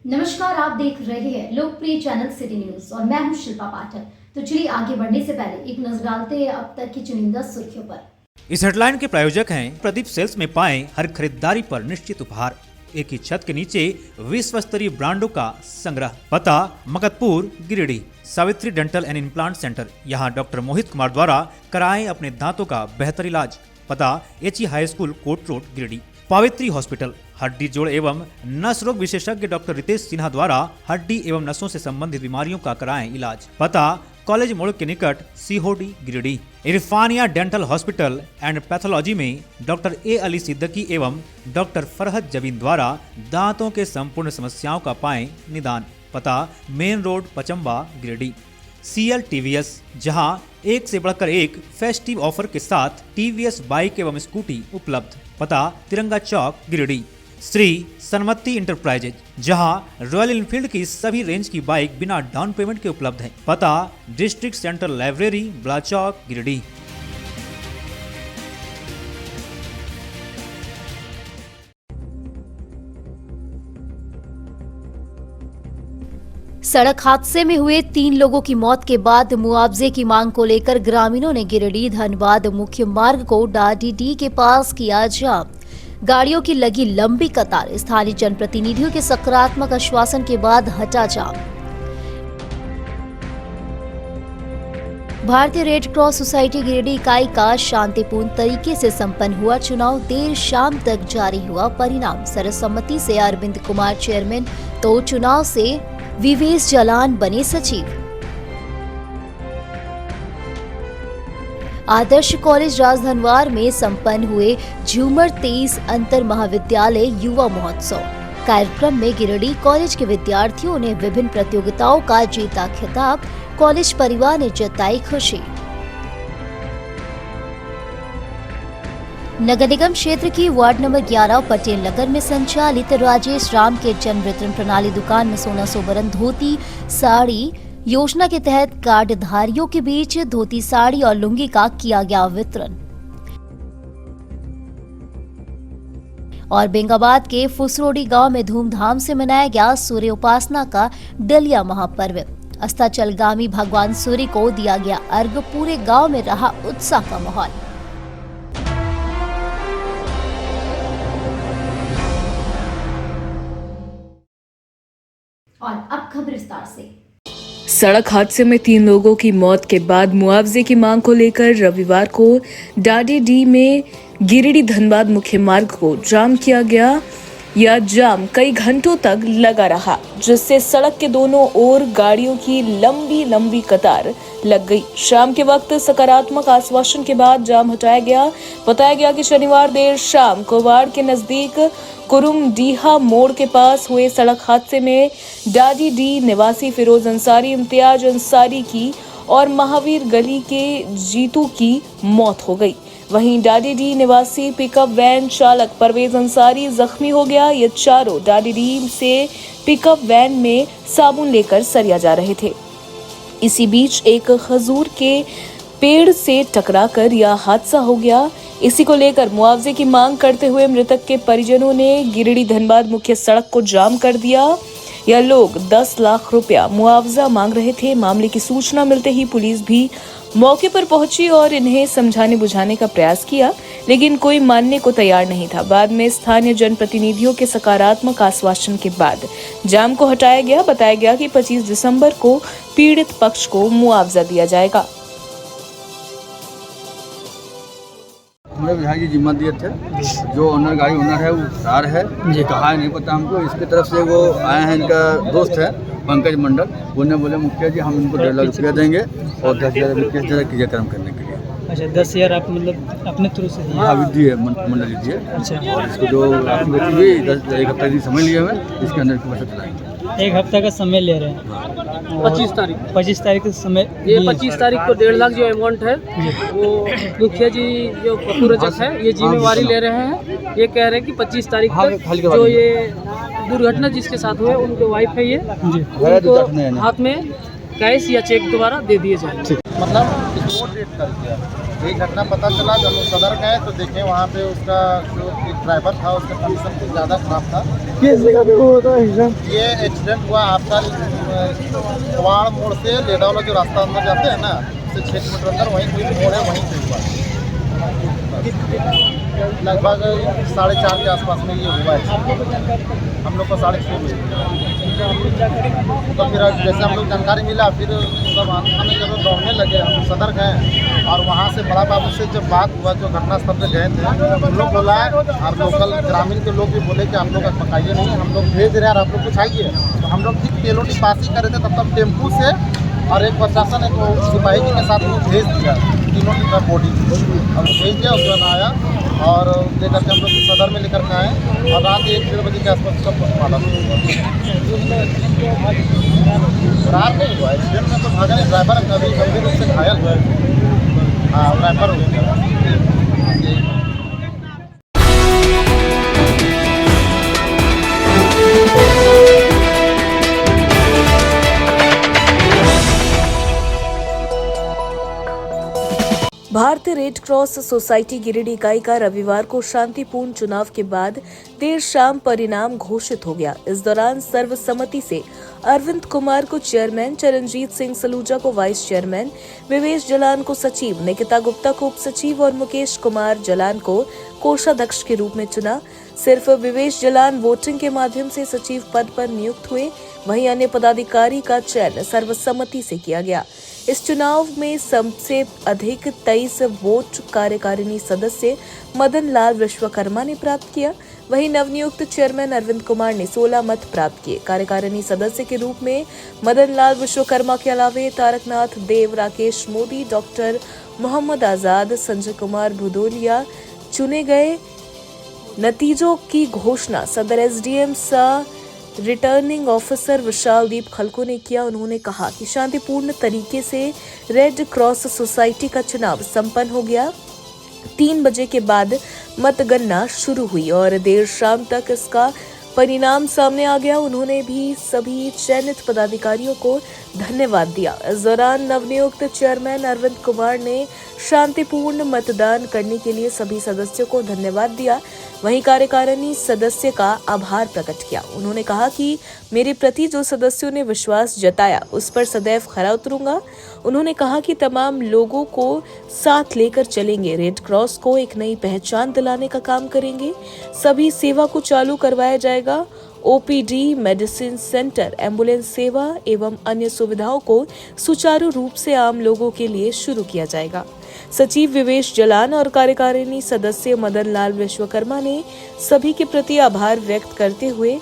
नमस्कार, आप देख रहे हैं लोकप्रिय चैनल सिटी न्यूज और मैं हूं शिल्पा पाठक। तो चलिए आगे बढ़ने से पहले एक नजर डालते हैं अब तक की चुनिंदा सुर्खियों पर। इस हेडलाइन के प्रायोजक हैं प्रदीप सेल्स में पाएं हर खरीदारी पर निश्चित उपहार। एक ही छत के नीचे विश्व स्तरीय ब्रांडों का संग्रह। पता Makatpur Giridih. Savitri dental and implant centre, यहाँ डॉक्टर मोहित कुमार द्वारा कराएं अपने दांतों का बेहतर इलाज। पता HE high school court road Giridih. Pavitri hospital, हड्डी जोड़ एवं नस रोग विशेषज्ञ डॉक्टर रितेश सिन्हा द्वारा हड्डी एवं नसों से संबंधित बीमारियों का कराएं इलाज। पता कॉलेज मोड़ के निकट Sihodih Giridih. Irfania dental hospital and pathology में डॉक्टर ए अली सिद्दीकी एवं डॉक्टर फरहत जबीन द्वारा दांतों के संपूर्ण समस्याओं का पाएं निदान। पता main road Pachamba Giridih. CL TVS, जहां एक से बढ़कर एक फेस्टिव ऑफर के साथ TVS बाइक एवं स्कूटी उपलब्ध। पता तिरंगा चौक गिरिडीह। श्री सन्मति इंटरप्राइजेज, जहां रॉयल एनफील्ड की सभी रेंज की बाइक बिना डाउन पेमेंट के उपलब्ध है। पता डिस्ट्रिक्ट सेंटर लाइब्रेरी बड़ा चौक गिरिडीह। सड़क हादसे में हुए 3 लोगों की मौत के बाद मुआवजे की मांग को लेकर ग्रामीणों ने गिरिडीह धनबाद मुख्य मार्ग को डाडीडीह के पास किया जाम। गाड़ियों की लगी लंबी कतार। स्थानीय जनप्रतिनिधियों के सकारात्मक आश्वासन के बाद हटा जाम। भारतीय रेड क्रॉस सोसाइटी गिरिडीह इकाई का शांतिपूर्ण तरीके से संपन्न हुआ चुनाव देर शाम तक जारी हुआ। परिणाम सर्वसम्मति से अरविंद कुमार चेयरमैन तो चुनाव से विवेश जलान बने सचिव। आदर्श कॉलेज राजधनवार में संपन्न हुए झूमर 23 अंतर महाविद्यालय युवा महोत्सव कार्यक्रम में गिरिडीह कॉलेज के विद्यार्थियों ने विभिन्न प्रतियोगिताओं का जीता खिताब। कॉलेज परिवार ने जताई खुशी। नगर निगम क्षेत्र की वार्ड नंबर 11 पटेल नगर में संचालित राजेश राम के जन वितरण प्रणाली दुकान में 1600 बरन धोती साड़ी योजना के तहत कार्डधारियों के बीच धोती साड़ी और लुंगी का किया गया वितरण। और बेंगाबाद के फुसरोडी गांव में धूमधाम से मनाया गया सूर्य उपासना का डलिया महापर्व। अस्ताचलगामी भगवान सूर्य को दिया गया अर्घ। पूरे गांव में रहा उत्साह का माहौल। और अब खबर विस्तार से। सड़क हादसे में 3 लोगों की मौत के बाद मुआवजे की मांग को लेकर रविवार को डाडीडीह में गिरिडीह धनबाद मुख्य मार्ग को जाम किया गया। यह जाम कई घंटों तक लगा रहा, जिससे सड़क के दोनों ओर गाड़ियों की लंबी लंबी कतार लग गई। शाम के वक्त सकारात्मक आश्वासन के बाद जाम हटाया गया। बताया गया कि शनिवार देर शाम कोवाड़ के नजदीक कुरुमडीहा मोड़ के पास हुए सड़क हादसे में डाडीडीह निवासी फिरोज अंसारी, इम्तियाज अंसारी की और महावीर गली के जीतू की मौत हो गई। वहीं डाडीडीह निवासी पिकअप वैन चालक परवेज अंसारी जख्मी हो गया। ये चारों डाडीडीह से पिकअप वैन में साबुन लेकर सरिया जा रहे थे। इसी बीच एक खजूर के पेड़ से टकराकर यह हादसा हो गया। इसी को लेकर मुआवजे की मांग करते हुए मृतक के परिजनों ने गिरिडीह धनबाद मुख्य सड़क को जाम कर दिया। यह लोग 10 लाख रुपया मुआवजा मांग रहे थे। मामले की सूचना मिलते ही पुलिस भी मौके पर पहुंची और इन्हें समझाने बुझाने का प्रयास किया, लेकिन कोई मानने को तैयार नहीं था। बाद में स्थानीय जनप्रतिनिधियों के सकारात्मक आश्वासन के बाद जाम को हटाया गया। बताया गया कि 25 दिसंबर को पीड़ित पक्ष को मुआवजा दिया जाएगा। हमारे विधायक जी जिम्मा दिए थे, जो ओनर गाड़ी ओनर है वो फरार है। ये कहा है नहीं पता हमको। इसकी तरफ से वो आए हैं, इनका दोस्त है पंकज मंडल। उन्होंने बोले मुखिया जी हम इनको 1.5 लाख रुपया देंगे और 10,000 रुपये जरा क्रियाक्रम करने के लिए। अच्छा, 10,000 आप मतलब अपने थ्रू से दिए? हाँ, विधि है मंडल जी दिए। अच्छा, और इसको जो राशि बची हुई 1 हफ्ता की समय लिए हुए, इसके अंदर की पैसा चलाएंगे। 1 हफ्ता का समय ले रहे हैं। 25 तारीख का समय। ये 25 तारीख को 1.5 लाख जो अमाउंट है वो मुखिया जी जो पूर्वजक है ये जिम्मेवारी ले रहे हैं। ये कह रहे हैं कि 25 तारीख तक जो ये दुर्घटना जिसके साथ हुए उनके वाइफ है ये उनको हाथ में कैश या चेक दोबारा दे दिए जाए। मतलब ये घटना पता चला जब हम सदर गए तो देखे वहाँ पे उसका जो ड्राइवर था उसका कंडीशन कुछ ज़्यादा खराब था। ये एक्सीडेंट हुआ आपका कवाड़ मोड़ से लेडा वाला जो रास्ता अंदर जाते हैं ना, उससे 6 किलोमीटर अंदर वहीं कोई मोड़ है, वहीं पे हुआ। लगभग 4:30 के आसपास में ये हुआ है। हम लोग को 6:30 बजे, तो फिर जैसे हम लोग जानकारी मिला, फिर सब आने जब दौड़ने लगे, हम सदर गए और वहाँ से बड़ा बाबू से जब बात हुआ, जो घटनास्थल पे गए थे, हम लोग बुलाए और लोकल ग्रामीण के लोग भी बोले कि हम लोग पकाइए नहीं, हम लोग भेज रहे हैं, आप लोग कुछ आइए। तो हम लोग ठीक तेलोटी पास ही कर रहे थे, तब तक टेम्पू से और एक प्रशासन एक सिपाही जी के साथ वो भेज दिया, तीनों की बॉडी अब भेज दिया। उसके बाद आया और लेकर के हम लोग सदर में लेकर के आए और रात 1-1:30 बजे के आसपास सब पोस्टमार्टम हुआ। रात नहीं हुआ एक्सीडेंट में, तो भागा नहीं, ड्राइवर अभी गंभीर रूप से घायल हुआ है। हाँ, ड्राइवर हो गया। भारतीय रेड क्रॉस सोसाइटी गिरिडीह इकाई का रविवार को शांतिपूर्ण चुनाव के बाद देर शाम परिणाम घोषित हो गया। इस दौरान सर्वसम्मति से अरविंद कुमार को चेयरमैन, चरणजीत सिंह सलूजा को वाइस चेयरमैन, विवेश जलान को सचिव, निकिता गुप्ता को उप सचिव और मुकेश कुमार जलान को कोषाध्यक्ष के रूप में चुना। सिर्फ विवेश जलान वोटिंग के माध्यम से सचिव पद पर नियुक्त हुए, वहीं अन्य पदाधिकारी का चयन सर्वसम्मति से किया गया। इस चुनाव में सबसे अधिक 23 वोट कार्यकारिणी सदस्य मदन लाल विश्वकर्मा ने प्राप्त किया। वहीं नवनियुक्त चेयरमैन अरविंद कुमार ने 16 मत प्राप्त किए। कार्यकारिणी सदस्य के रूप में मदन लाल विश्वकर्मा के अलावे तारकनाथ देव, राकेश मोदी, डॉक्टर मोहम्मद आजाद, संजय कुमार भुदोलिया चुने गए। नतीजों की घोषणा सदर एसडीएम सह रिटर्निंग ऑफिसर विशालदीप खलको ने किया। उन्होंने कहा कि शांतिपूर्ण तरीके से रेड क्रॉस सोसाइटी का चुनाव संपन्न हो गया। 3 बजे के बाद मतगणना शुरू हुई और देर शाम तक इसका परिणाम सामने आ गया। उन्होंने भी सभी चयनित पदाधिकारियों को धन्यवाद दिया। इस दौरान नवनियुक्त चेयरमैन अरविंद कुमार ने शांतिपूर्ण मतदान करने के लिए सभी सदस्यों को धन्यवाद दिया। वहीं कार्यकारिणी सदस्य का आभार प्रकट किया। उन्होंने कहा कि मेरे प्रति जो सदस्यों ने विश्वास जताया उस पर सदैव खरा उतरूंगा। उन्होंने कहा कि तमाम लोगों को साथ लेकर चलेंगे, रेड क्रॉस को एक नई पहचान दिलाने का काम करेंगे, सभी सेवा को चालू करवाया जाएगा। ओपीडी, मेडिसिन सेंटर, एम्बुलेंस सेवा एवं अन्य सुविधाओं को सुचारू रूप से आम लोगों के लिए शुरू किया जाएगा। सचिव विवेश जलान और कार्यकारिणी सदस्य मदन लाल विश्वकर्मा ने सभी के प्रति आभार व्यक्त करते हुए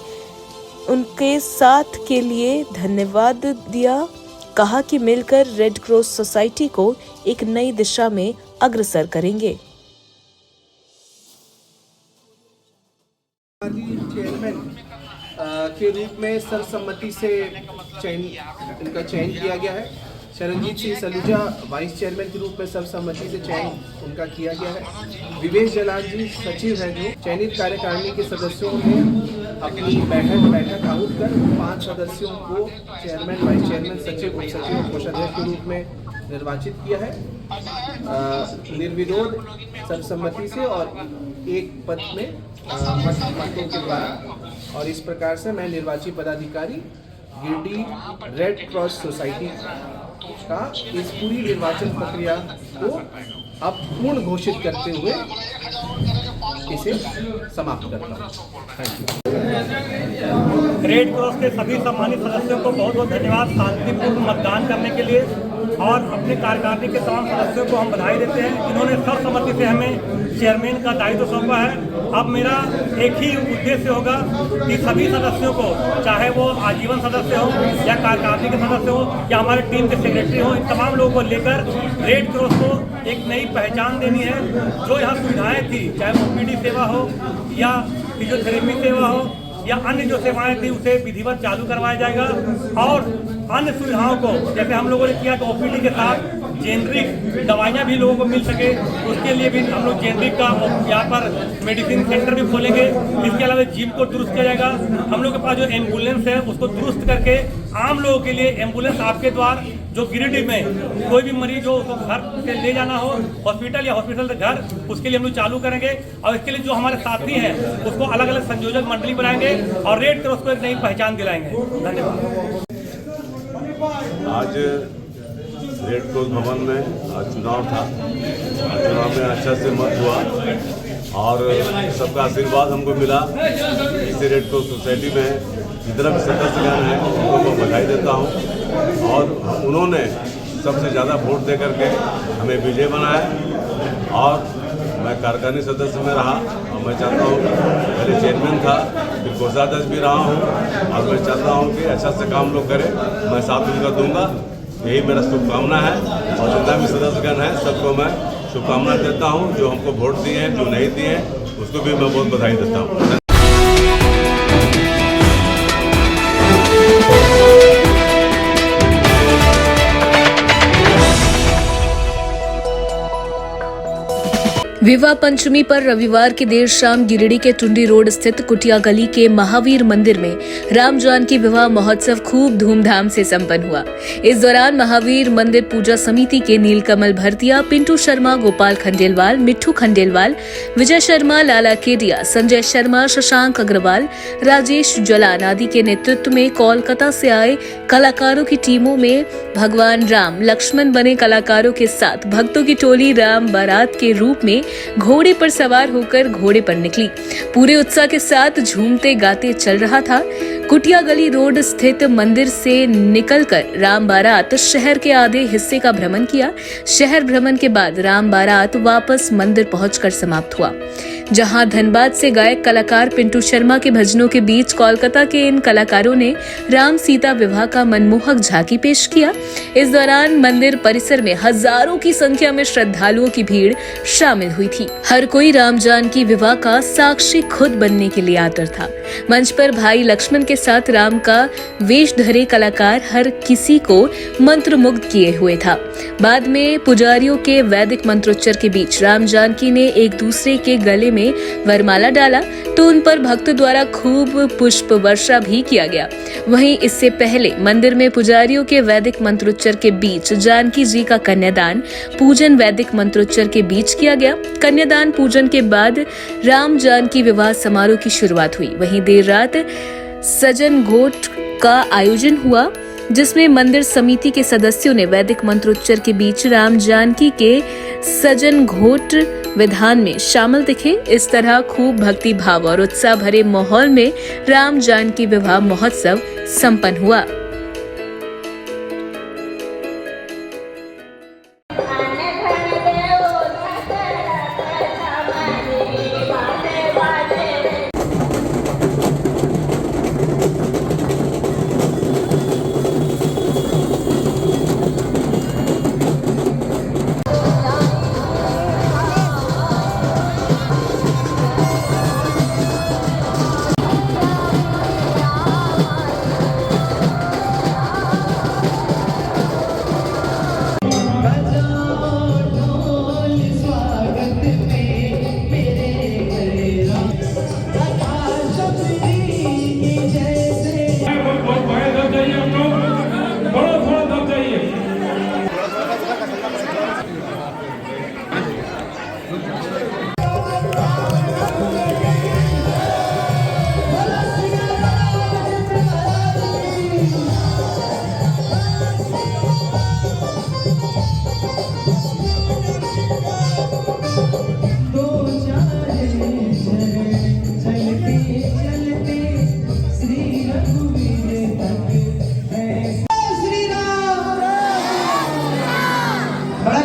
उनके साथ के लिए धन्यवाद दिया। कहा कि मिलकर रेड क्रॉस सोसाइटी को एक नई दिशा में अग्रसर करेंगे। चेयरमैन के रूप में सर्वसम्मति से इनका चयन किया गया है। चरणजीत सिंह सलूजा वाइस चेयरमैन के रूप में सर्वसम्मति से चयन उनका किया गया है। विवेश जलान जी सचिव हैं, जो चयनित कार्यकारिणी के सदस्यों ने अपनी बैठक आहूत कर 5 सदस्यों को चेयरमैन, वाइस चेयरमैन, सचिव, उप सचिव और कोषाध्यक्ष के रूप में निर्वाचित किया है निर्विरोध सर्वसम्मति से और एक पद में मतों के द्वारा। और इस प्रकार से मैं निर्वाची पदाधिकारी गिरिडीह रेड क्रॉस सोसाइटी का इस पूरी निर्वाचन प्रक्रिया को अब पूर्ण घोषित करते हुए इसे समाप्त करता हूँ। रेड क्रॉस के सभी सम्मानित सदस्यों को बहुत बहुत धन्यवाद शांतिपूर्ण मतदान करने के लिए, और अपने कार्यकारिणी के तमाम सदस्यों को हम बधाई देते हैं जिन्होंने सर्वसम्मति से हमें चेयरमैन का दायित्व सौंपा है। अब मेरा एक ही उद्देश्य होगा कि सभी सदस्यों को, चाहे वो आजीवन सदस्य हो या कार्यकारिणी के सदस्य हो या हमारे टीम के सेक्रेटरी हो, इन तमाम लोगों को लेकर रेड क्रॉस को एक नई पहचान देनी है। जो यहाँ सुविधाएं थी, चाहे ओपीडी सेवा हो या फिजियोथेरेपी सेवा हो या अन्य जो सेवाएं थी, उसे विधिवत चालू करवाया जाएगा। और अन्य सुविधाओं को, जैसे हम लोगों ने किया कि ओपीडी के साथ जेनरिक दवाइयाँ भी लोगों को मिल सके, उसके लिए भी हम लोग जेनरिक का यहाँ पर मेडिसिन सेंटर भी खोलेंगे। इसके अलावा जिम को दुरुस्त किया जाएगा। हम लोग के पास जो एम्बुलेंस है उसको दुरुस्त करके आम लोगों के लिए एम्बुलेंस आपके द्वार जो गिरिडीह में कोई भी मरीज हो उसको घर से ले जाना हो हॉस्पिटल या हॉस्पिटल से घर, उसके लिए हम लोग चालू करेंगे। और इसके लिए जो हमारे साथी हैं उसको अलग अलग संयोजक मंडली बनाएंगे और रेड क्रॉस को एक नई पहचान दिलाएंगे। धन्यवाद। आज रेड क्रॉस भवन में आज चुनाव था। चुनाव में अच्छा से मत हुआ और सबका आशीर्वाद हमको मिला। इसी रेड क्रॉस सोसाइटी में जितना भी सदस्यगण हैं उनको मैं बधाई देता हूं और उन्होंने सबसे ज़्यादा वोट दे करके हमें विजय बनाया और मैं कार्यकारिणी सदस्य में रहा और मैं चाहता हूँ पहले चेयरमैन था फिर कोषाध्यक्ष भी रहा हूँ और मैं चाहता हूँ कि अच्छा से काम लोग करें, मैं साथ उनका दूंगा। यही मेरा शुभकामना है और जितना भी सदस्यगण हैं सबको मैं शुभकामना देता हूँ। जो हमको वोट दिए हैं, जो नहीं दिए हैं, उसको भी मैं बहुत बधाई देता हूँ। विवाह पंचमी पर रविवार की देर शाम गिरिडीह के टुंडी रोड स्थित कुटिया गली के महावीर मंदिर में राम जानकी विवाह महोत्सव खूब धूमधाम से संपन्न हुआ। इस दौरान महावीर मंदिर पूजा समिति के नीलकमल भरतिया, पिंटू शर्मा, गोपाल खंडेलवाल, मिट्ठू खंडेलवाल, विजय शर्मा, लाला केडिया, संजय शर्मा, शशांक अग्रवाल, राजेश जलान आदि के नेतृत्व में कोलकाता से आए कलाकारों की टीमों में भगवान राम लक्ष्मण बने कलाकारों के साथ भक्तों की टोली राम बारात के रूप में घोड़े पर सवार होकर घोड़े पर निकली। पूरे उत्साह के साथ झूमते गाते चल रहा था। कुटिया गली रोड स्थित मंदिर से निकलकर राम बारात शहर के आधे हिस्से का भ्रमण किया। शहर भ्रमण के बाद राम बारात वापस मंदिर पहुंचकर समाप्त हुआ, जहां धनबाद से गायक कलाकार पिंटू शर्मा के भजनों के बीच कोलकाता के इन कलाकारों ने राम सीता विवाह का मनमोहक झांकी पेश किया। इस दौरान मंदिर परिसर में हजारों की संख्या में श्रद्धालुओं की भीड़ शामिल हुई थी। हर कोई राम जानकी विवाह का साक्षी खुद बनने के लिए आतुर था। मंच पर भाई लक्ष्मण के साथ राम का वेश धरे कलाकार हर किसी को मंत्रमुग्ध किए हुए था। बाद में पुजारियों के वैदिक मंत्रोच्चार के बीच राम जानकी ने एक दूसरे के गले में वरमाला डाला तो उन पर भक्तों द्वारा खूब पुष्प वर्षा भी किया गया। वहीं इससे पहले मंदिर में पुजारियों के वैदिक मंत्रोच्चार के बीच जानकी जी का कन्यादान पूजन वैदिक मंत्रोच्चार के बीच किया गया। कन्यादान पूजन के बाद राम जानकी विवाह समारोह की शुरुआत हुई। वहीं देर रात सजन घोट का आयोजन हुआ, जिसमें मंदिर समिति के सदस्यों ने वैदिक मंत्रोच्चार के बीच राम जानकी के सजन घोट विधान में शामिल दिखे। इस तरह खूब भक्ति भाव और उत्साह भरे माहौल में राम जानकी विवाह महोत्सव संपन्न हुआ।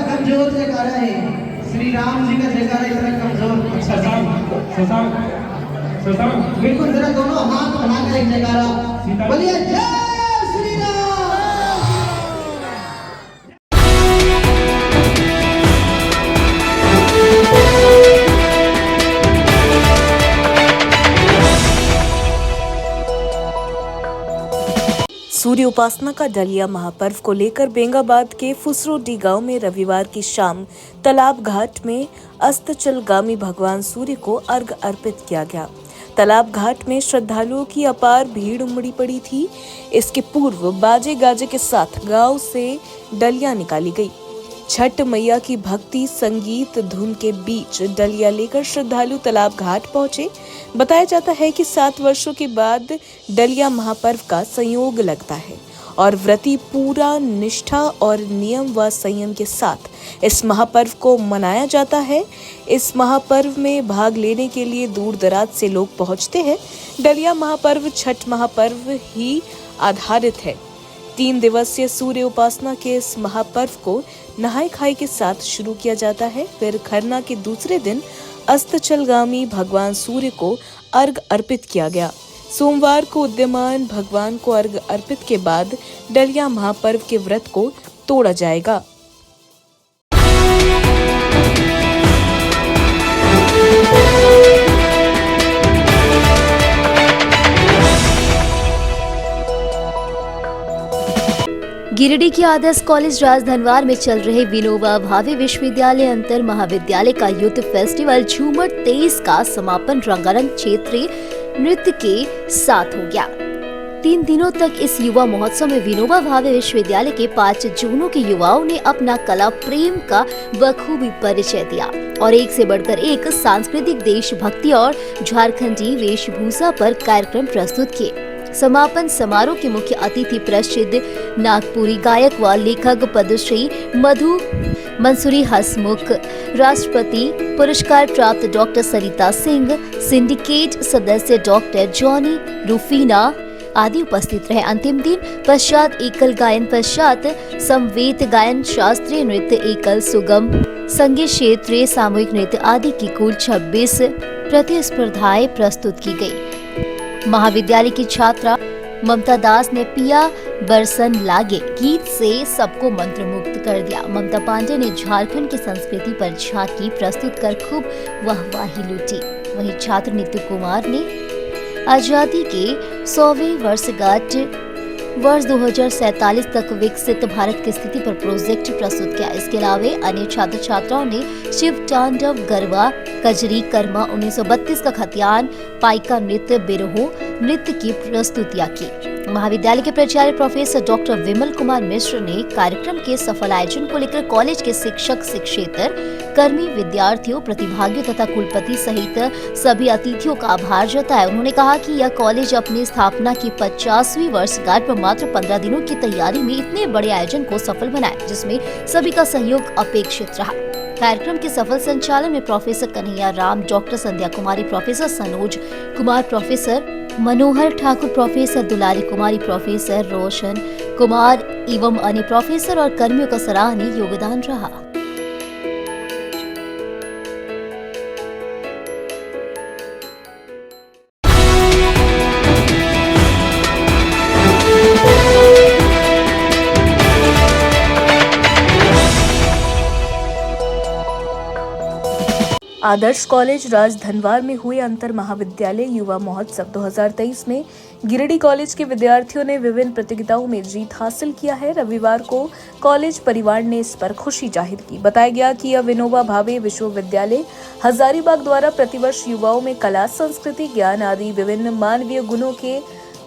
कमजोर जयकारा है, श्री राम जी का जयकारा इतना कमजोर। बिल्कुल, जरा दोनों हाथ बढ़ाकर एक जयकारा बोलिए, जय श्री राम। सूर्य उपासना का डलिया महापर्व को लेकर बेंगाबाद के फुसरोडी गांव में रविवार की शाम तालाब घाट में अस्ताचलगामी भगवान सूर्य को अर्घ्य अर्पित किया गया। तालाब घाट में श्रद्धालुओं की अपार भीड़ उमड़ी पड़ी थी। इसके पूर्व बाजे गाजे के साथ गांव से डलिया निकाली गई। छठ मैया की भक्ति संगीत धुन के बीच डलिया लेकर श्रद्धालु तालाब घाट पहुंचे। बताया जाता है कि 7 वर्षों के बाद डलिया महापर्व का संयोग लगता है और व्रती पूरा निष्ठा और नियम व संयम के साथ इस महापर्व को मनाया जाता है। इस महापर्व में भाग लेने के लिए दूर दराज से लोग पहुंचते हैं। डलिया महापर्व छठ महापर्व ही आधारित है। 3 दिवसीय सूर्य उपासना के इस महापर्व को नहाई खाई के साथ शुरू किया जाता है। फिर खरना के दूसरे दिन अस्ताचलगामी भगवान सूर्य को अर्घ्य अर्पित किया गया। सोमवार को उदीयमान भगवान को अर्घ्य अर्पित के बाद डलिया महापर्व के व्रत को तोड़ा जाएगा। गिरिडीह के आदर्श कॉलेज राजधनवार में चल रहे विनोबा भावे विश्वविद्यालय अंतर महाविद्यालय का यूथ फेस्टिवल झूमर 23 का समापन रंगारंग क्षेत्रीय नृत्य के साथ हो गया। 3 दिनों तक इस युवा महोत्सव में विनोबा भावे विश्वविद्यालय के 5 जोनों के युवाओं ने अपना कला प्रेम का बखूबी परिचय दिया और एक से बढ़कर एक सांस्कृतिक देशभक्ति और झारखंडी वेशभूषा पर कार्यक्रम प्रस्तुत किए। समापन समारोह के मुख्य अतिथि प्रसिद्ध नागपुरी गायक व लेखक पद्मश्री मधु मंसूरी हसमुख, राष्ट्रपति पुरस्कार प्राप्त डॉक्टर सरिता सिंह, सिंडिकेट सदस्य डॉक्टर जॉनी रूफीना आदि उपस्थित रहे। अंतिम दिन पश्चात एकल गायन पश्चात समवेत गायन, शास्त्रीय नृत्य, एकल सुगम संगीत, क्षेत्रीय सामूहिक नृत्य आदि की कुल 26 प्रतिस्पर्धाएं प्रस्तुत की गयी। महाविद्यालय की छात्रा ममता दास ने पिया बरसन लागे गीत से सबको मंत्रमुग्ध कर दिया। ममता पांडे ने झारखंड की संस्कृति पर झांकी प्रस्तुत कर खूब वाहवाही लूटी। वहीं छात्र नित्य कुमार ने आजादी के 100वें वर्षगांठ वर्ष 2047 तक विकसित भारत की स्थिति पर प्रोजेक्ट प्रस्तुत किया। इसके अलावा अन्य छात्र छात्राओं ने शिव तांडव, गरबा, कजरी, कर्मा, 1932 का खतियान, पाइका नृत्य, बिरहो नृत्य की प्रस्तुतियां की। महाविद्यालय के प्राचार्य प्रोफेसर डॉक्टर विमल कुमार मिश्र ने कार्यक्रम के सफल आयोजन को लेकर कॉलेज के शिक्षक, शिक्षेतर कर्मी, विद्यार्थियों, प्रतिभागियों तथा कुलपति सहित सभी अतिथियों का आभार जताया। उन्होंने कहा कि यह कॉलेज अपनी स्थापना की 50वीं वर्षगांठ पर मात्र 15 दिनों की तैयारी में इतने बड़े आयोजन को सफल बनाया, जिसमें सभी का सहयोग अपेक्षित रहा। कार्यक्रम के सफल संचालन में प्रोफेसर कन्हैया राम, डॉक्टर संध्या कुमारी, प्रोफेसर सनोज कुमार, प्रोफेसर मनोहर ठाकुर, प्रोफेसर दुलारी कुमारी, प्रोफेसर रोशन कुमार एवं अन्य प्रोफेसर और कर्मियों का सराहनीय योगदान रहा। आदर्श कॉलेज राजधनवार में हुए अंतर महाविद्यालय युवा महोत्सव 2023 में गिरिडीह कॉलेज के विद्यार्थियों ने विभिन्न प्रतियोगिताओं में जीत हासिल किया है। रविवार को कॉलेज परिवार ने इस पर खुशी जाहिर की। बताया गया कि यह विनोबा भावे विश्वविद्यालय हजारीबाग द्वारा प्रतिवर्ष युवाओं में कला, संस्कृति, ज्ञान आदि विभिन्न मानवीय गुणों के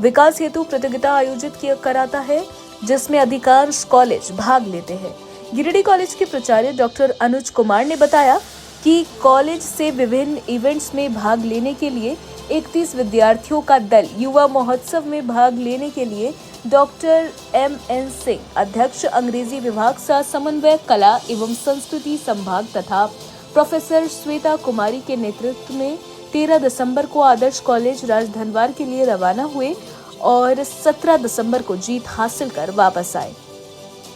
विकास हेतु प्रतियोगिता आयोजित कराता है, जिसमें अधिकांश कॉलेज भाग लेते हैं। गिरिडीह कॉलेज के प्राचार्य डॉक्टर अनुज कुमार ने बताया कि कॉलेज से विभिन्न इवेंट्स में भाग लेने के लिए 31 विद्यार्थियों का दल युवा महोत्सव में भाग लेने के लिए डॉक्टर MN सिंह, अध्यक्ष अंग्रेजी विभाग सह समन्वय कला एवं संस्कृति संभाग तथा प्रोफेसर श्वेता कुमारी के नेतृत्व में 13 दिसंबर को आदर्श कॉलेज राजधनवार के लिए रवाना हुए और 17 दिसंबर को जीत हासिल कर वापस आए।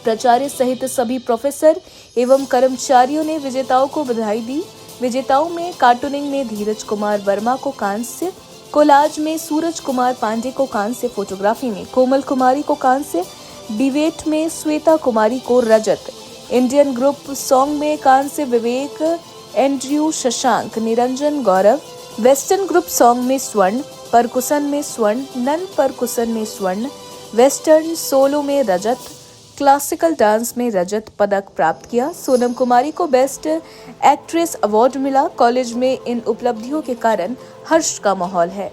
प्राचार्य सहित सभी प्रोफेसर एवं कर्मचारियों ने विजेताओं को बधाई दी। विजेताओं में कार्टूनिंग में धीरज कुमार वर्मा को कांस्य, कोलाज में सूरज कुमार पांडे को कांस्य, फोटोग्राफी में कोमल कुमारी को कांस्य, डिबेट में श्वेता कुमारी को रजत, इंडियन ग्रुप सॉन्ग में कांस्य विवेक, एंड्रयू शशांक, निरंजन गौरव, वेस्टर्न ग्रुप सॉन्ग में स्वर्ण, परकुशन में स्वर्ण, नन परकुशन में स्वर्ण, वेस्टर्न सोलो में रजत, क्लासिकल डांस में रजत पदक प्राप्त किया। सोनम कुमारी को बेस्ट एक्ट्रेस अवार्ड मिला। कॉलेज में इन उपलब्धियों के कारण हर्ष का माहौल है।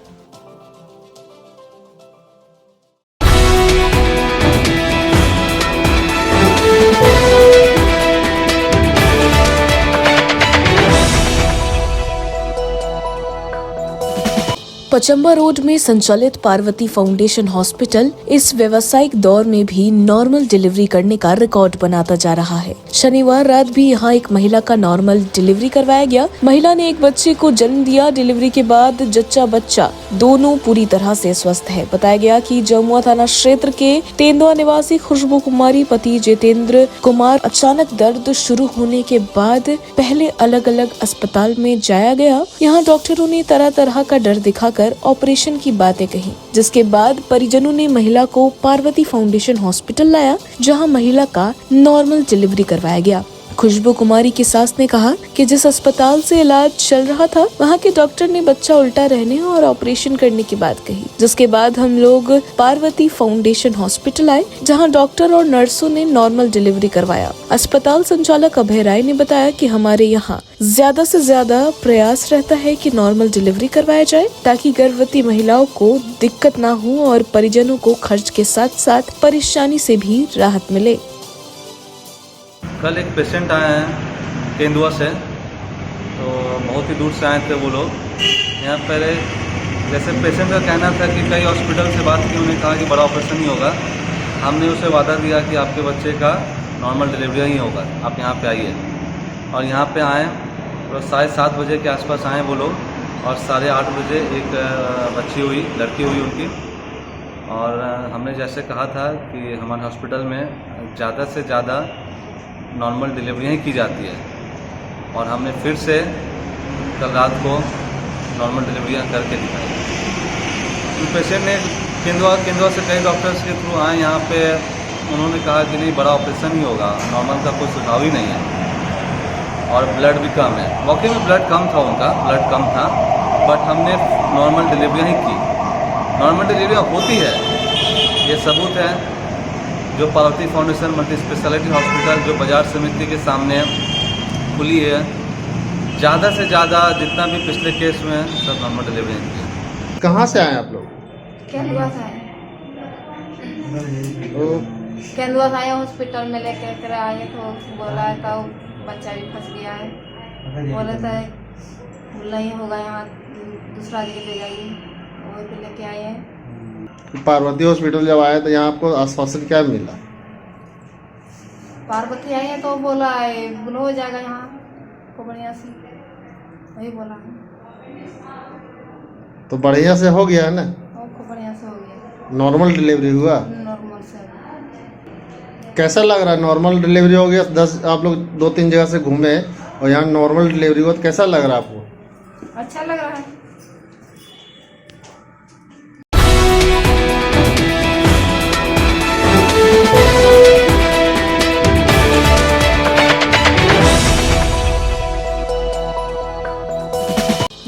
पचम्बा रोड में संचालित पार्वती फाउंडेशन हॉस्पिटल इस व्यावसायिक दौर में भी नॉर्मल डिलीवरी करने का रिकॉर्ड बनाता जा रहा है। शनिवार रात भी यहां एक महिला का नॉर्मल डिलीवरी करवाया गया। महिला ने एक बच्चे को जन्म दिया। डिलीवरी के बाद जच्चा बच्चा दोनों पूरी तरह से स्वस्थ है। बताया गया कि जमुआ थाना क्षेत्र के तेंदुआ निवासी खुशबू कुमारी पति जितेंद्र कुमार अचानक दर्द शुरू होने के बाद पहले अलग अलग अस्पताल में जाया गया। यहाँ डॉक्टरों ने तरह तरह का डर दिखाकर ऑपरेशन की बातें कही, जिसके बाद परिजनों ने महिला को पार्वती फाउंडेशन हॉस्पिटल लाया, जहां महिला का नॉर्मल डिलीवरी करवाया गया। खुशबू कुमारी की सास ने कहा कि जिस अस्पताल से इलाज चल रहा था वहां के डॉक्टर ने बच्चा उल्टा रहने और ऑपरेशन करने की बात कही, जिसके बाद हम लोग पार्वती फाउंडेशन हॉस्पिटल आए, जहां डॉक्टर और नर्सों ने नॉर्मल डिलीवरी करवाया। अस्पताल संचालक अभय राय ने बताया कि हमारे यहाँ ज्यादा से ज्यादा प्रयास रहता है कि नॉर्मल डिलीवरी करवाया जाए, ताकि गर्भवती महिलाओं को दिक्कत न हो और परिजनों को खर्च के साथ साथ परेशानी से भी राहत मिले। कल एक पेशेंट आए हैं तेंदुआ से, तो बहुत ही दूर से आए थे वो लोग। यहाँ पहले जैसे पेशेंट का कहना था कि कई हॉस्पिटल से बात की, उन्होंने कहा कि बड़ा ऑपरेशन नहीं होगा। हमने उसे वादा दिया कि आपके बच्चे का नॉर्मल डिलीवरी ही होगा, आप यहाँ पे आइए। और यहाँ पे आए तो 7:30 बजे के आसपास आए वो लोग, और 8:30 बजे एक बच्ची हुई, लड़की हुई उनकी। और हमने जैसे कहा था कि हमारे हॉस्पिटल में ज़्यादा से ज़्यादा नॉर्मल डिलीवरियाँ ही की जाती है, और हमने फिर से कल रात को नॉर्मल डिलीवरियाँ करके दिखाई। तो पेशेंट ने केंदुआ से कई डॉक्टर्स के थ्रू आए यहाँ पे, उन्होंने कहा कि नहीं बड़ा ऑपरेशन ही होगा, नॉर्मल का कोई सुझाव ही नहीं है, और ब्लड भी कम है। वाकई में ब्लड कम था, उनका ब्लड कम था, बट हमने नॉर्मल डिलीवरियाँ ही की। नॉर्मल डिलीवरियाँ होती है, ये सबूत है। जो Parvati foundation multi speciality hospital जो बाजार समिति के सामने खुली है, ज़्यादा से ज़्यादा जितना भी पिछले केस में सब नॉर्मल डिलीवरी की। कहाँ से आए आप लोग? केंदुआ से आए। केंदुआ से आए, हॉस्पिटल में लेके कर आए तो बोला था बच्चा भी फंस गया है, बोले था नहीं होगा, यहाँ दूसरा जगह ले जाइए, वहीं पे लेके आए हैं। पार्वती हॉस्पिटल जब आए तो यहाँ आपको आश्वासन क्या मिला? पार्वती आई है तो बोला है ग्लो हो जाएगा यहाँ को बढ़िया से, वही बोला है। तो बढ़िया से हो गया है ना? खूब बढ़िया से हो गया, नॉर्मल डिलीवरी हुआ? नॉर्मल से। कैसा लग रहा है? नॉर्मल डिलीवरी हो गया, 10 आप लोग 2-3 जगह से घूमे और यहाँ नॉर्मल डिलीवरी हुआ, तो कैसा लग रहा है आपको? अच्छा लग रहा है।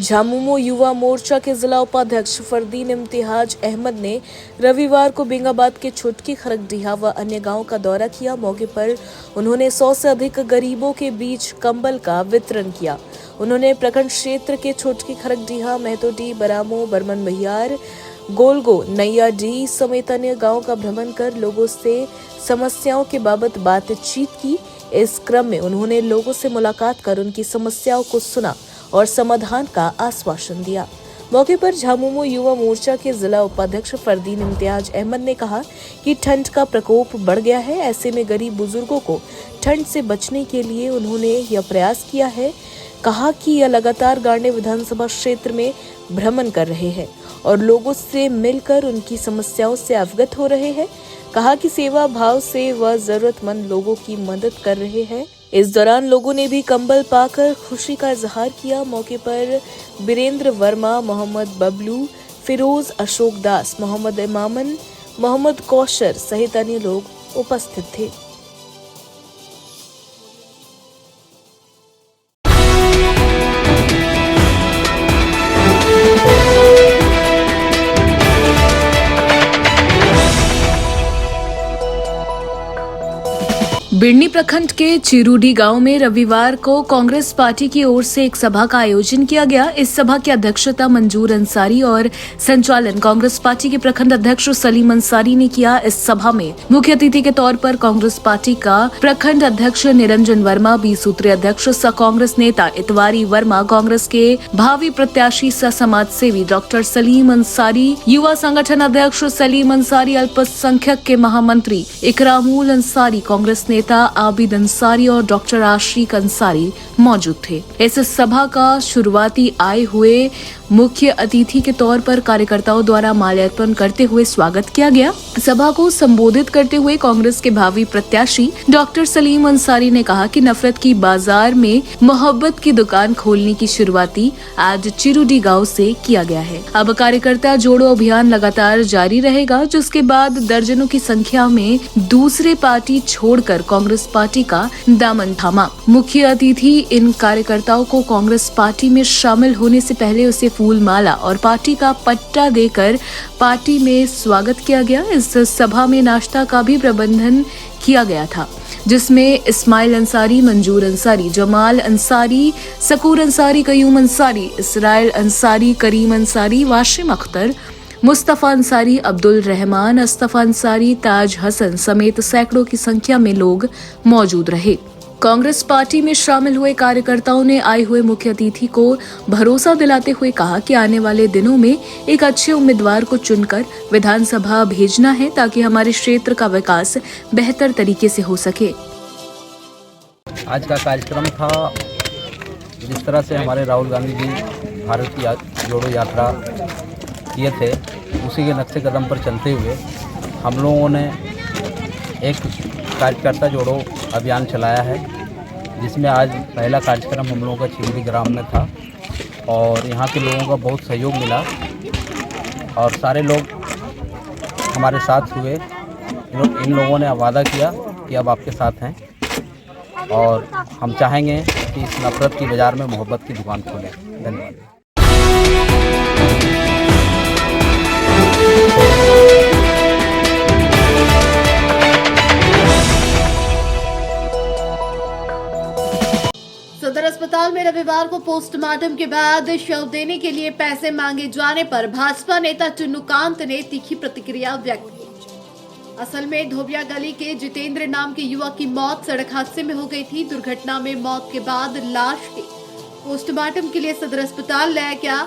झामुमो युवा मोर्चा के जिला उपाध्यक्ष फरदीन इम्तियाज अहमद ने रविवार को बेंगाबाद के छुटकी खरगडीहा व अन्य गांवों का दौरा किया। मौके पर उन्होंने 100 से अधिक गरीबों के बीच कंबल का वितरण किया। उन्होंने प्रखंड क्षेत्र के छुटकी खरगडीहा, महतोडी, बरामो, बर्मन बहियार, गोलगो, नैयाडी समेत अन्य गाँव का भ्रमण कर लोगों से समस्याओं के बाबत बातचीत की। इस क्रम में उन्होंने लोगों से मुलाकात कर उनकी समस्याओं को सुना और समाधान का आश्वासन दिया। मौके पर झामुमो युवा मोर्चा के जिला उपाध्यक्ष फरदीन इम्तियाज अहमद ने कहा कि ठंड का प्रकोप बढ़ गया है, ऐसे में गरीब बुजुर्गों को ठंड से बचने के लिए उन्होंने यह प्रयास किया है। कहा कि यह लगातार गांडे विधानसभा क्षेत्र में भ्रमण कर रहे हैं और लोगों से मिलकर उनकी समस्याओं से अवगत हो रहे हैं। कहा कि सेवा भाव से वह जरूरतमंद लोगों की मदद कर रहे हैं। इस दौरान लोगों ने भी कंबल पाकर खुशी का इजहार किया। मौके पर बीरेंद्र वर्मा, मोहम्मद बबलू, फिरोज अशोक दास, मोहम्मद इमामन, मोहम्मद कौशर सहित अन्य लोग उपस्थित थे। बिड़नी प्रखंड के चिरूडी गांव में रविवार को कांग्रेस पार्टी की ओर से एक सभा का आयोजन किया गया। इस सभा की अध्यक्षता मंजूर अंसारी और संचालन कांग्रेस पार्टी के प्रखंड अध्यक्ष सलीम अंसारी ने किया। इस सभा में मुख्य अतिथि के तौर पर कांग्रेस पार्टी का प्रखंड अध्यक्ष निरंजन वर्मा, 20 सूत्रीय अध्यक्ष सह कांग्रेस नेता इतवारी वर्मा, कांग्रेस के भावी प्रत्याशी सह समाज सेवी डॉक्टर सलीम अंसारी, युवा संगठन अध्यक्ष सलीम अंसारी, अल्पसंख्यक के महामंत्री इकरामुल अंसारी, कांग्रेस नेता आबिद अंसारी और डॉक्टर आशिक अंसारी मौजूद थे। इस सभा का शुरुआती आए हुए मुख्य अतिथि के तौर पर कार्यकर्ताओं द्वारा माल्यार्पण करते हुए स्वागत किया गया। सभा को संबोधित करते हुए कांग्रेस के भावी प्रत्याशी डॉक्टर सलीम अंसारी ने कहा कि नफरत की बाजार में मोहब्बत की दुकान खोलने की शुरुआती आज चिरूडी गांव से किया गया है। अब कार्यकर्ता जोड़ो अभियान लगातार जारी रहेगा, जिसके बाद दर्जनों की संख्या में दूसरे पार्टी छोड़कर कांग्रेस पार्टी का दामन थामा। मुख्य अतिथि इन कार्यकर्ताओं को कांग्रेस पार्टी में शामिल होने से पहले उसे फूल माला और पार्टी का पट्टा देकर पार्टी में स्वागत किया गया। इस सभा में नाश्ता का भी प्रबंधन किया गया था, जिसमें इस्माइल अंसारी, मंजूर अंसारी, जमाल अंसारी, सकूर अंसारी, कयूम अंसारी, इसराइल अंसारी, करीम अंसारी, वाशिम अख्तर, मुस्तफा अंसारी, अब्दुल रहमान, अस्तफा अंसारी, ताज हसन समेत सैकड़ों की संख्या में लोग मौजूद रहे। कांग्रेस पार्टी में शामिल हुए कार्यकर्ताओं ने आए हुए मुख्य अतिथि को भरोसा दिलाते हुए कहा कि आने वाले दिनों में एक अच्छे उम्मीदवार को चुनकर विधानसभा भेजना है, ताकि हमारे क्षेत्र का विकास बेहतर तरीके से हो सके। आज का कार्यक्रम था, जिस तरह से हमारे राहुल गांधी जी भारत की जोड़ो यात्रा किए थे, उसी के नक्शे कदम पर चलते हुए हम लोगों ने एक कार्यकर्ता जोड़ो अभियान चलाया है, जिसमें आज पहला कार्यक्रम हम लोगों का चिरूडी ग्राम में था और यहाँ के लोगों का बहुत सहयोग मिला और सारे लोग हमारे साथ हुए। इन लोगों ने वादा किया कि अब आपके साथ हैं और हम चाहेंगे कि इस नफरत की बाज़ार में मोहब्बत की दुकान खोलें। धन्यवाद। सदर अस्पताल में रविवार को पोस्टमार्टम के बाद शव देने के लिए पैसे मांगे जाने पर भाजपा नेता चुन्नूकांत ने तीखी प्रतिक्रिया व्यक्त की। असल में धोबिया गली के जितेंद्र नाम के युवक की मौत सड़क हादसे में हो गई थी। दुर्घटना में मौत के बाद लाश के पोस्टमार्टम के लिए सदर अस्पताल लाया गया,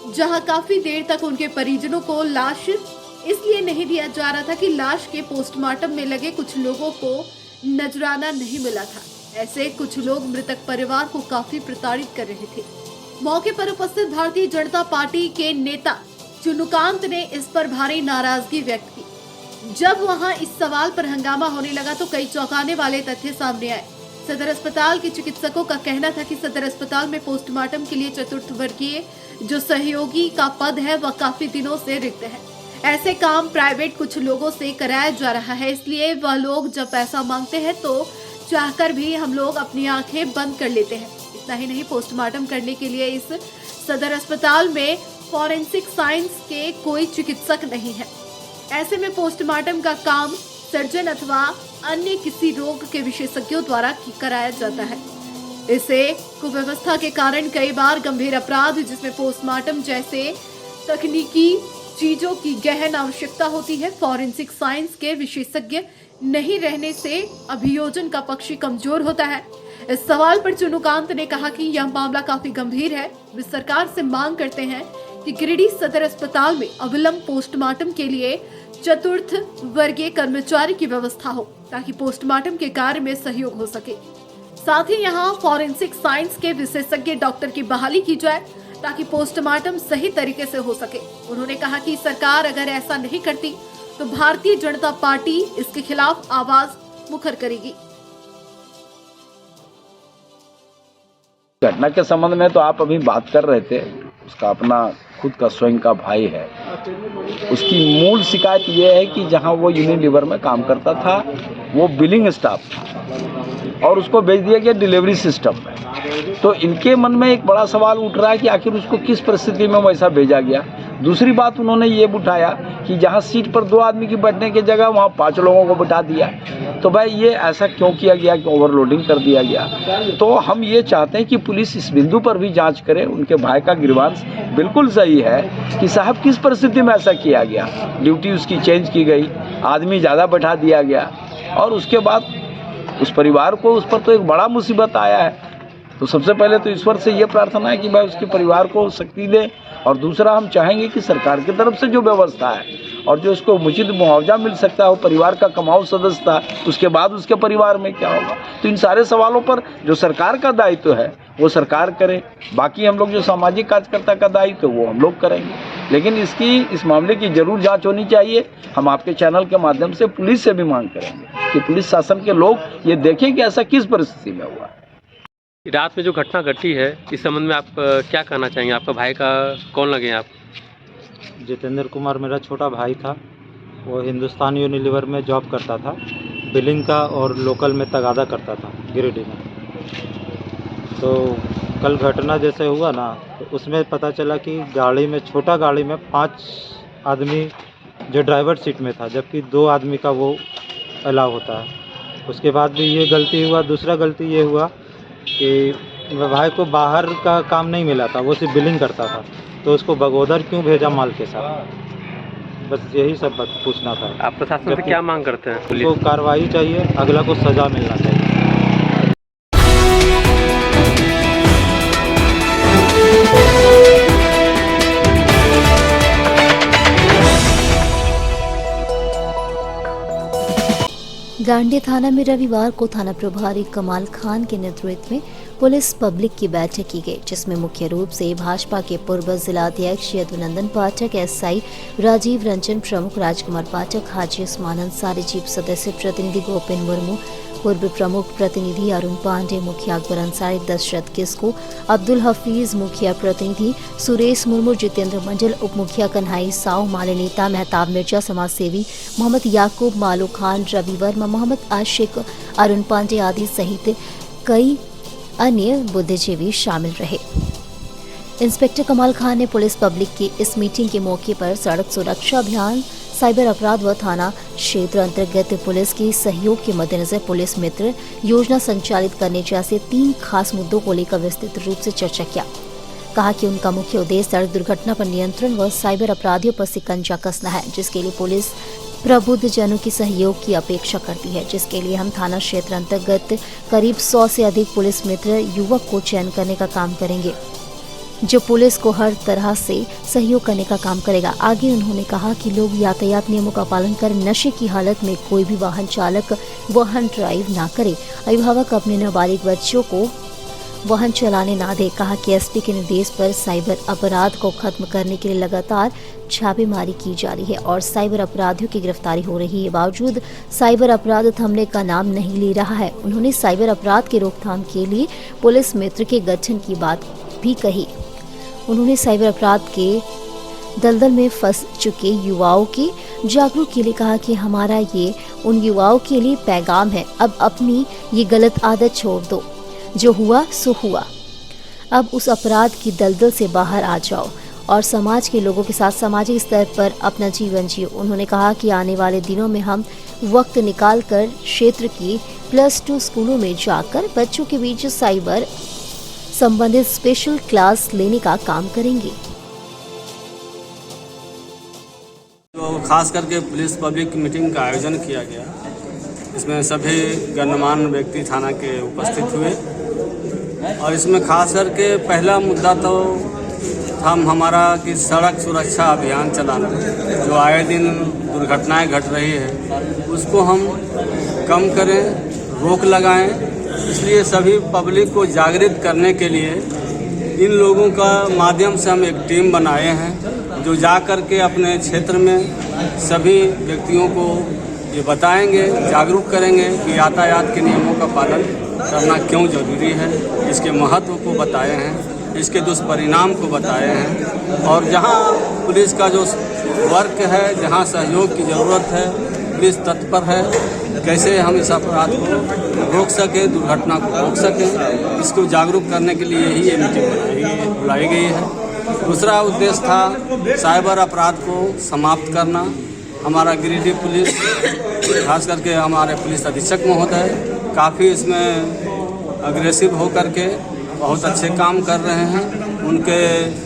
जहां काफी देर तक उनके परिजनों को लाश इसलिए नहीं दिया जा रहा था कि लाश के पोस्टमार्टम में लगे कुछ लोगों को नजराना नहीं मिला था। ऐसे कुछ लोग मृतक परिवार को काफी प्रताड़ित कर रहे थे। मौके पर उपस्थित भारतीय जनता पार्टी के नेता चुन्नूकांत ने इस पर भारी नाराजगी व्यक्त की। जब वहां इस सवाल पर हंगामा होने लगा तो कई चौंकाने वाले तथ्य सामने आए। सदर अस्पताल के चिकित्सकों का कहना था कि सदर अस्पताल में पोस्टमार्टम के लिए चतुर्थ वर्गीय जो सहयोगी का पद है वह काफी दिनों से रिक्त है। ऐसे काम प्राइवेट कुछ लोगों से कराया जा रहा है, इसलिए वह लोग जब पैसा मांगते हैं तो चाहकर भी हम लोग अपनी आंखें बंद कर लेते हैं। इतना ही नहीं, पोस्टमार्टम करने के लिए इस सदर अस्पताल में फॉरेंसिक साइंस के कोई चिकित्सक नहीं है। ऐसे में पोस्टमार्टम का काम सर्जन अथवा अन्य किसी रोग के विशेषज्ञों द्वारा कराया जाता है। इसे कुव्यवस्था के कारण कई बार गंभीर अपराध, जिसमें पोस्टमार्टम जैसे तकनीकी चीजों की गहन आवश्यकता होती है, फॉरेंसिक साइंस के विशेषज्ञ नहीं रहने से अभियोजन का पक्ष कमजोर होता है। इस सवाल पर चुन्नूकांत ने कहा कि यह मामला काफी गंभीर है। वे सरकार से मांग करते हैं कि गिरिडीह सदर अस्पताल में अविलंब पोस्टमार्टम के लिए चतुर्थ वर्गीय कर्मचारी की व्यवस्था हो, ताकि पोस्टमार्टम के कार्य में सहयोग हो सके। साथ ही यहाँ फॉरेंसिक साइंस के विशेषज्ञ डॉक्टर की बहाली की जाए, ताकि पोस्टमार्टम सही तरीके से हो सके। उन्होंने कहा कि सरकार अगर ऐसा नहीं करती तो भारतीय जनता पार्टी इसके खिलाफ आवाज मुखर करेगी। घटना के संबंध में तो आप अभी बात कर रहे थे, उसका अपना खुद का स्वयं का भाई है। उसकी मूल शिकायत ये है कि जहां वो यूनिलीवर में काम करता था वो बिलिंग स्टाफ था और उसको भेज दिया गया डिलीवरी सिस्टम में। तो इनके मन में एक बड़ा सवाल उठ रहा है कि आखिर उसको किस परिस्थिति में वैसा भेजा गया। दूसरी बात उन्होंने ये उठाया कि जहाँ सीट पर 2 आदमी की बैठने की जगह वहाँ 5 लोगों को बिठा दिया। तो भाई ये ऐसा क्यों किया गया कि ओवरलोडिंग कर दिया गया? तो हम ये चाहते हैं कि पुलिस इस बिंदु पर भी जांच करे। उनके भाई का ग्रीवांस बिल्कुल सही है कि साहब किस परिस्थिति में ऐसा किया गया, ड्यूटी उसकी चेंज की गई, आदमी ज़्यादा बैठा दिया गया और उसके बाद उस परिवार को उस पर तो एक बड़ा मुसीबत आया है। तो सबसे पहले तो ईश्वर से ये प्रार्थना है कि भाई उसके परिवार को शक्ति दे, और दूसरा हम चाहेंगे कि सरकार की तरफ से जो व्यवस्था है और जो उसको उचित मुआवजा मिल सकता है, वो परिवार का कमाऊ सदस्य था, उसके बाद उसके परिवार में क्या होगा। तो इन सारे सवालों पर जो सरकार का दायित्व है वो सरकार करे, बाकी हम लोग जो सामाजिक कार्यकर्ता का दायित्व है वो हम लोग करेंगे। लेकिन इस मामले की जरूर जांच होनी चाहिए। हम आपके चैनल के माध्यम से पुलिस से भी मांग करेंगे कि पुलिस शासन के लोग ये देखें कि ऐसा किस परिस्थिति में हुआ। रात में जो घटना घटी है इस संबंध में आप क्या कहना चाहेंगे? आपका भाई का कौन लगे आप? जितेंद्र कुमार मेरा छोटा भाई था। वो हिंदुस्तान यूनिलीवर में जॉब करता था, बिलिंग का, और लोकल में तगादा करता था गिरिडीह में। तो कल घटना जैसे हुआ ना, तो उसमें पता चला कि गाड़ी में, छोटा गाड़ी में 5 आदमी जो ड्राइवर सीट में था, जबकि 2 आदमी का वो अलाउ होता है। उसके बाद भी ये गलती हुआ। दूसरा गलती ये हुआ कि मेरे भाई को बाहर का काम नहीं मिला था, वो सिर्फ बिलिंग करता था, तो उसको बगोदर क्यों भेजा माल के साथ? बस यही सब बात पूछना था। आप प्रशासन से क्या मांग करते हैं? उसको कार्रवाई चाहिए, अगला को सज़ा मिलना चाहिए। गांडी थाना में रविवार को थाना प्रभारी कमाल खान के नेतृत्व में पुलिस पब्लिक की बैठक की गई, जिसमें मुख्य रूप से भाजपा के पूर्व जिलाध्यक्ष यदुनंदन पाठक, एसआई राजीव रंजन, प्रमुख राजकुमार पाठक, हाजी उस्मान अंसारी, चीफ सदस्य प्रतिनिधि गोपिन मुर्मू, पूर्व प्रमुख प्रतिनिधि अरुण पांडे, मुखिया अकबर अंसारी, दशरथ किस्कू, अब्दुल हफीज, मुखिया प्रतिनिधि सुरेश मुर्मू, जितेंद्र मंडल, उप मुखिया कन्हई साव, माले नेता मेहताब मिर्जा, समाज सेवी मोहम्मद याकूब, मालू खान, रवि वर्मा, मोहम्मद आशिक, अरुण पांडे आदि सहित कई अन्य बुद्धिजीवी शामिल रहे। इंस्पेक्टर कमाल खान ने पुलिस पब्लिक की इस मीटिंग के मौके पर सड़क सुरक्षा अभियान, साइबर अपराध व थाना क्षेत्र अंतर्गत पुलिस के सहयोग के मद्देनजर पुलिस मित्र योजना संचालित करने जैसे 3 खास मुद्दों को लेकर विस्तृत रूप से चर्चा किया। कहा कि उनका मुख्य उद्देश्य सड़क दुर्घटना पर नियंत्रण व साइबर अपराधियों पर शिकंजा कसना है, जिसके लिए पुलिस प्रबुद्ध जनों की सहयोग की अपेक्षा करती है, जिसके लिए हम थाना क्षेत्र अंतर्गत करीब 100 से अधिक पुलिस मित्र युवक को चयन करने का काम करेंगे, जो पुलिस को हर तरह से सहयोग करने का काम करेगा। आगे उन्होंने कहा कि लोग यातायात नियमों का पालन कर नशे की हालत में कोई भी वाहन चालक वाहन ड्राइव ना करे, अभिभावक अपने नाबालिग बच्चों को वाहन चलाने ना दे। कहा कि एसपी के निर्देश पर साइबर अपराध को खत्म करने के लिए लगातार छापेमारी की जा रही है और साइबर अपराधियों की गिरफ्तारी हो रही है। बावजूद साइबर अपराध थमने का नाम नहीं ले रहा है। उन्होंने साइबर अपराध के रोकथाम के लिए पुलिस मित्र के गठन की बात भी कही। उन्होंने साइबर अपराध के दलदल में फंस चुके युवाओं के जागरूक के लिए कहा कि हमारा ये उन युवाओं के लिए पैगाम है, अब अपनी ये गलत आदत छोड़ दो, जो हुआ सो हुआ, अब उस अपराध की दलदल से बाहर आ जाओ और समाज के लोगों के साथ सामाजिक स्तर पर अपना जीवन जियो। उन्होंने कहा कि आने वाले दिनों में हम वक्त निकालकर क्षेत्र की +2 स्कूलों में जाकर बच्चों के बीच साइबर संबंधित स्पेशल क्लास लेने का काम करेंगे। तो खास करके पुलिस पब्लिक मीटिंग का आयोजन किया गया, इसमें सभी गणमान्य व्यक्ति थाना के उपस्थित हुए और इसमें खास करके पहला मुद्दा तो हमारा कि सड़क सुरक्षा अभियान चलाना, जो आए दिन दुर्घटनाएं घट रही है उसको हम कम करें, रोक लगाएं। इसलिए सभी पब्लिक को जागृत करने के लिए इन लोगों का माध्यम से हम एक टीम बनाए हैं, जो जा कर के अपने क्षेत्र में सभी व्यक्तियों को ये बताएंगे, जागरूक करेंगे कि यातायात के नियमों का पालन करना क्यों जरूरी है, इसके महत्व को बताए हैं, इसके दुष्परिणाम को बताए हैं और जहां पुलिस का जो वर्क है, जहां सहयोग की ज़रूरत है, पुलिस तत्पर है, कैसे हम इस अपराध को रोक सकें, दुर्घटना को रोक सकें, इसको जागरूक करने के लिए ही ये मीटिंग बुलाई गई है। दूसरा उद्देश्य था साइबर अपराध को समाप्त करना। हमारा गिरिडीह पुलिस, खास करके हमारे पुलिस अधीक्षक महोदय काफ़ी इसमें अग्रेसिव होकर के बहुत अच्छे काम कर रहे हैं। उनके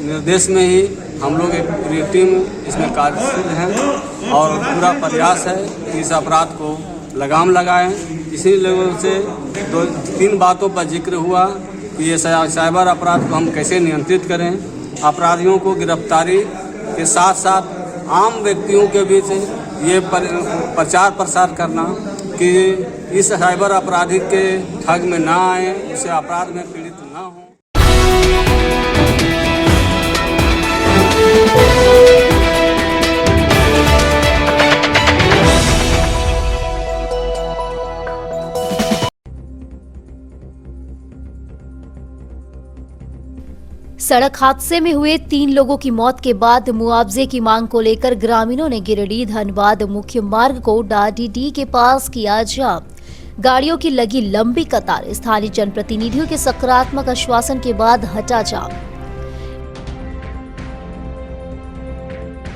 निर्देश में ही हम लोग एक पूरी टीम इसमें कार्यशील हैं और पूरा प्रयास है कि इस अपराध को लगाम लगाएं। इसी लोगों से 2-3 बातों पर जिक्र हुआ कि ये साइबर अपराध को हम कैसे नियंत्रित करें, अपराधियों को गिरफ्तारी के साथ साथ आम व्यक्तियों के बीच ये प्रचार प्रसार करना कि इस साइबर अपराधी के ठग में ना आए, उसे अपराध में पीड़ित ना हो। सड़क हादसे में हुए 3 लोगों की मौत के बाद मुआवजे की मांग को लेकर ग्रामीणों ने गिरिडीह धनबाद मुख्य मार्ग को DDD के पास किया जाम। गाड़ियों की लगी लंबी कतार, स्थानीय जनप्रतिनिधियों के सकारात्मक आश्वासन के बाद हटा जाम।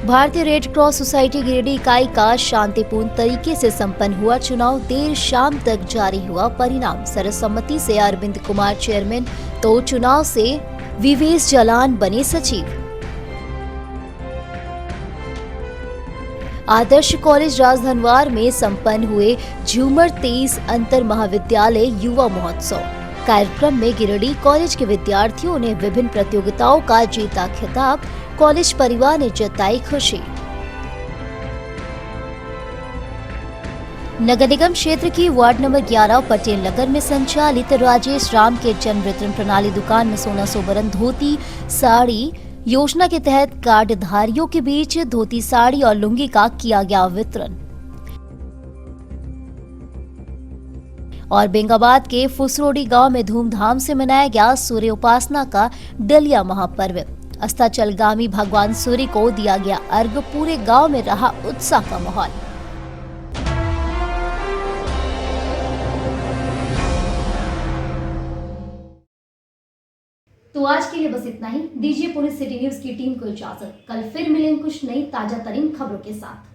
भारतीय रेड क्रॉस सोसाइटी गिरिडीह इकाई का शांतिपूर्ण तरीके से संपन्न हुआ चुनाव देर शाम तक जारी हुआ। परिणाम सर्वसम्मति से अरविंद कुमार चेयरमैन तो चुनाव से विवेश जालान बने सचिव। आदर्श कॉलेज राजधनवार में संपन्न हुए झूमर 23 अंतर महाविद्यालय युवा महोत्सव कार्यक्रम में गिरिडीह कॉलेज के विद्यार्थियों ने विभिन्न प्रतियोगिताओं का जीता खिताब। कॉलेज परिवार ने जताई खुशी। नगर निगम क्षेत्र की वार्ड नंबर 11 पटेल नगर में संचालित राजेश राम के जन वितरण प्रणाली दुकान में सोना सोबरन धोती साड़ी योजना के तहत कार्डधारियों के बीच धोती साड़ी और लुंगी का किया गया वितरण। और बेंगाबाद के फुसरोडी गांव में धूमधाम से मनाया गया सूर्य उपासना का डलिया महापर्व। अस्ताचलगामी भगवान सूर्य को दिया गया अर्घ। पूरे गांव में रहा उत्साह का माहौल। तो आज के लिए बस इतना ही। दीजिए पुणे सिटी न्यूज की टीम को इजाजत। कल फिर मिलेंगे कुछ नई ताजा तरीन खबरों के साथ।